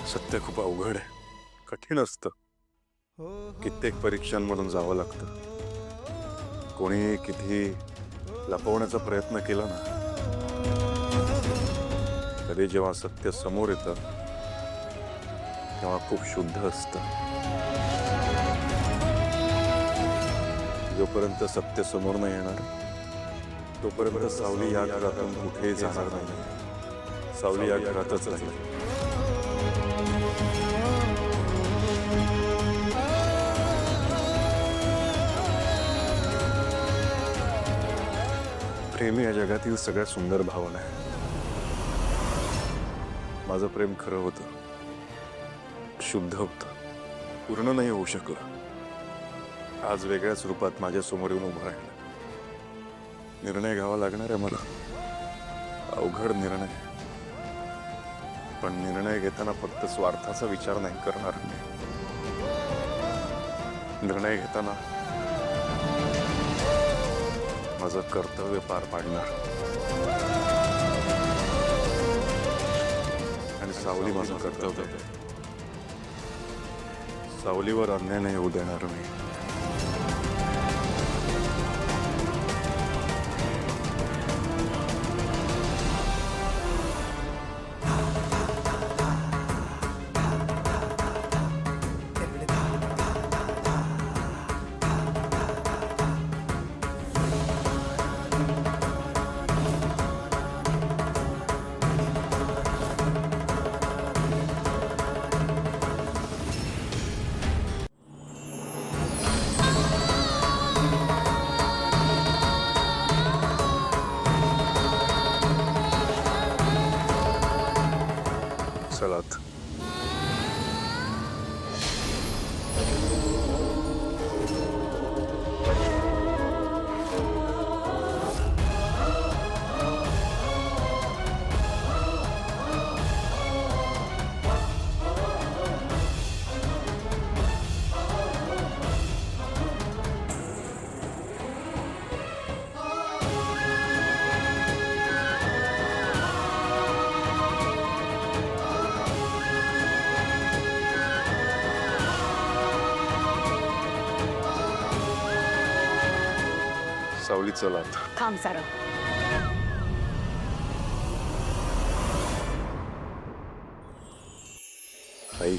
सत्य खूप अवघड आहे, कठीण असतं. कित्येक परीक्षांमधून जावं लागतं. कोणी किती लपवण्याचा प्रयत्न केला ना, तरी जेव्हा सत्य समोर येतं तेव्हा खूप शुद्ध असतं. जोपर्यंत सत्य समोर नाही येणार तोपर्यंत सावली या घरातून कुठेही जाणार नाही. सावली या घरातच राहील. प्रेम या जगातील सगळ्यात सुंदर भावना आहे. माझं प्रेम खरं होतं, शुद्ध होतं, पूर्ण नाही होऊ शकलं. आज वेगळ्याच रूपात माझ्या समोर येऊन उभं राहिलं. निर्णय घ्यावा लागणार आहे मला, अवघड निर्णय. पण निर्णय घेताना फक्त स्वार्थाचा विचार नाही करणार मी. निर्णय घेताना माझं कर्तव्य पार पाडणार. आणि सावली माझं कर्तव्य आहे. सावलीवर अन्याय नाही होऊ देणार मी. चलात. सावली चलात. थांब सारंग. आई,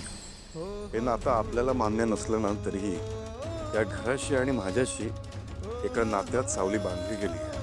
हे नातं आपल्याला मान्य नसलं ना तरीही या घराशी आणि माझ्याशी एका नात्यात सावली बांधली गेली.